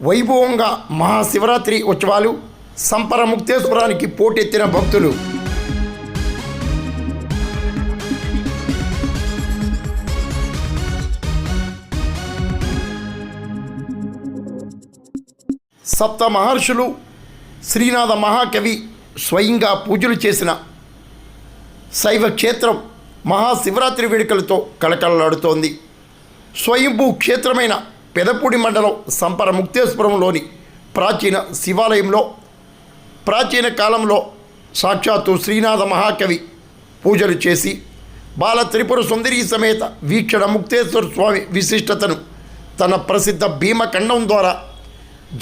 వైభవంగా మహాశివరాత్రి ఉత్సవాలు సంపర ముక్తేశ్వరానికి పోటెత్తిన భక్తులు. సప్త మహర్షులు శ్రీనాథ మహాకవి స్వయంగా పూజలు చేసిన శైవ క్షేత్రం మహాశివరాత్రి వేడుకలతో కళకళలాడుతోంది. స్వయంభూ క్షేత్రమైన పెదపూడి మండలం సంపర ముక్తేశ్వరంలోని ప్రాచీన శివాలయంలో ప్రాచీన కాలంలో సాక్షాత్తు శ్రీనాథ మహాకవి పూజలు చేసి బాల త్రిపుర సుందరి సమేత వీక్షణ ముక్తేశ్వర స్వామి విశిష్టతను తన ప్రసిద్ధ భీమఖండం ద్వారా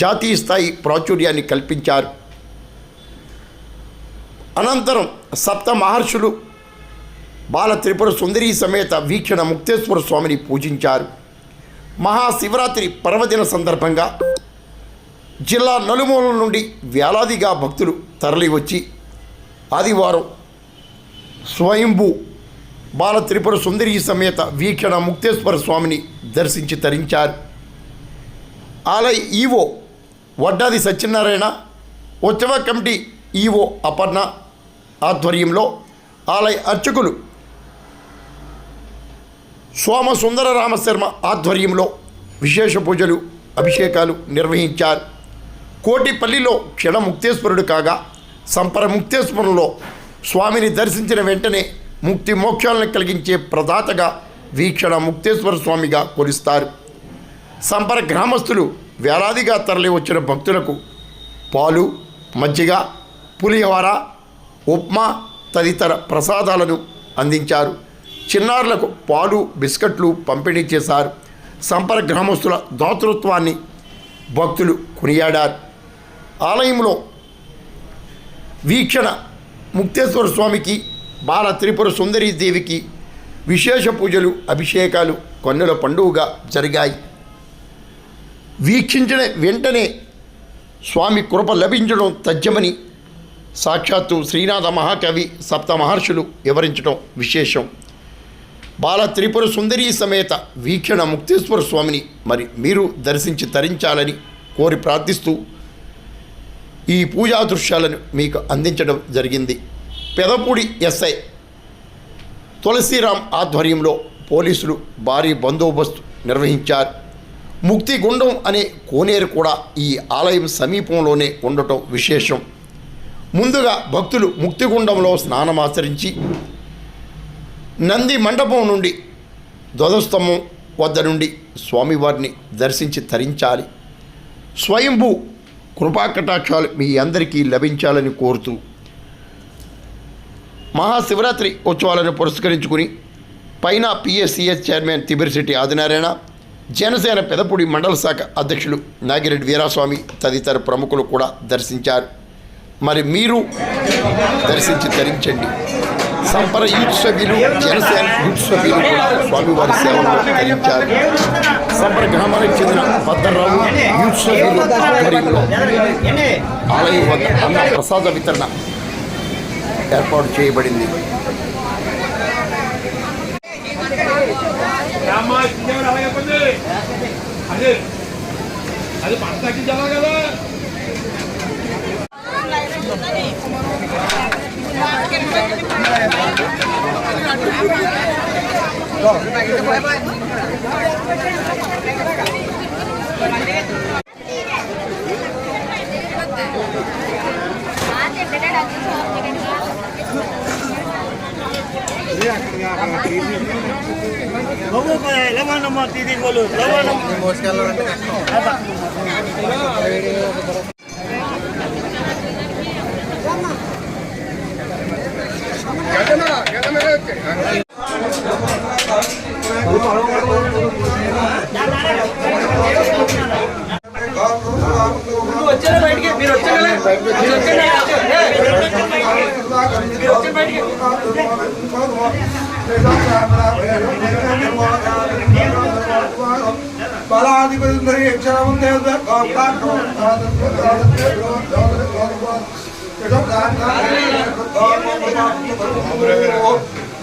జాతీయ స్థాయి ప్రాచుర్యాన్ని కల్పించారు. అనంతరం సప్త మహర్షులు బాల త్రిపుర సుందరి సమేత వీక్షణ ముక్తేశ్వర స్వామిని పూజించారు. మహాశివరాత్రి పర్వదిన సందర్భంగా జిల్లా నలుమూలల నుండి వేలాదిగా భక్తులు తరలివచ్చి ఆదివారం స్వయంభూ బాల త్రిపుర సుందరి సమేత వీక్షణ ముక్తేశ్వర స్వామిని దర్శించి తరించారు. ఆలయ ఈవో వడ్డాది సత్యనారాయణ, ఉత్సవ కమిటీ ఈవో అపర్ణ ఆధ్వర్యంలో ఆలయ అర్చకులు సోమసుందర రామశర్మ ఆధ్వర్యంలో విశేష పూజలు అభిషేకాలు నిర్వహించారు. కోటిపల్లిలో క్షణ ముక్తేశ్వరుడు కాగా సంపర ముక్తేశ్వరంలో స్వామిని దర్శించిన వెంటనే ముక్తి మోక్షాలను కలిగించే ప్రదాతగా వీక్షణ ముక్తేశ్వర స్వామిగా కొలుస్తారు. సంపర గ్రామస్తులు వేలాదిగా తరలి వచ్చిన భక్తులకు పాలు, మజ్జిగ, పులిహోర, ఉప్మా తదితర ప్రసాదాలను అందించారు. చిన్నారులకు పాలు, బిస్కెట్లు పంపిణీ చేశారు. సంపర గ్రామస్తుల దాతృత్వాన్ని భక్తులు కొనియాడారు. ఆలయంలో వీక్షణ ముక్తేశ్వర స్వామికి బాల త్రిపుర సుందరీ దేవికి విశేష పూజలు అభిషేకాలు కన్నుల పండుగగా జరిగాయి. వీక్షించిన వెంటనే స్వామి కృప లభించడం తథ్యమని సాక్షాత్తు శ్రీనాథ మహాకవి సప్త మహర్షులు వివరించడం విశేషం. బాల త్రిపుర సుందరీ సమేత వీక్షణ ముక్తేశ్వర స్వామిని మరి మీరు దర్శించి తరించాలని కోరి ప్రార్థిస్తూ ఈ పూజా దృశ్యాలను మీకు అందించడం జరిగింది. పెదపూడి ఎస్ఐ తులసిరామ్ ఆధ్వర్యంలో పోలీసులు భారీ బందోబస్తు నిర్వహించారు. ముక్తిగుండం అనే కోనేరు కూడా ఈ ఆలయం సమీపంలోనే ఉండటం విశేషం. ముందుగా భక్తులు ముక్తిగుండంలో స్నానమాచరించి నంది మండపం నుండి ధ్వజస్తంభం వద్ద నుండి స్వామివారిని దర్శించి తరించాలి. స్వయంభూ కృపాకటాక్షాలు మీ అందరికీ లభించాలని కోరుతూ మహాశివరాత్రి ఉత్సవాలను పురస్కరించుకుని పైన పిఎస్సిఎస్ చైర్మన్ తిబిరిశెట్టి ఆదినారాయణ, జనసేన పెదపూడి మండల శాఖ అధ్యక్షులు నాగిరెడ్డి వీరాస్వామి తదితర ప్రముఖులు కూడా దర్శించారు. మరి మీరు దర్శించి తరించండి. సంపర యూత్ సభ్యులు, జనసేన యూత్ సభ్యులు కూడా స్వామివారి సేవలో ధరించారు. సంపర గ్రామానికి చెందిన భద్రరావు యూత్ సభ్యులు ఆధ్వర్యంలో ఆలయం వద్ద అన్న ప్రసాద వితరణ ఏర్పాటు చేయబడింది.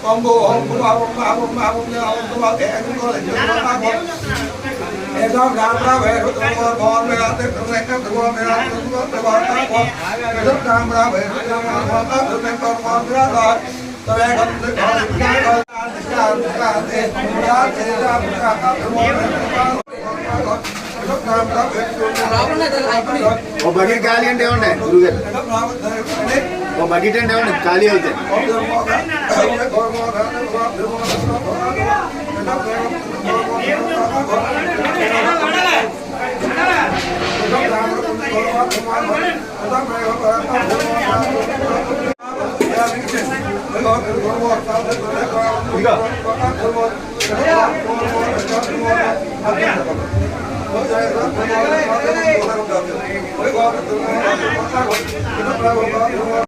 Combo ఓ బకెట్ ఖాళీ అంటే ఏమండి గురుగారు ఓ బకెట్ అంటే ఏమండి ఖాళీ అవుతాయి ఇదిగో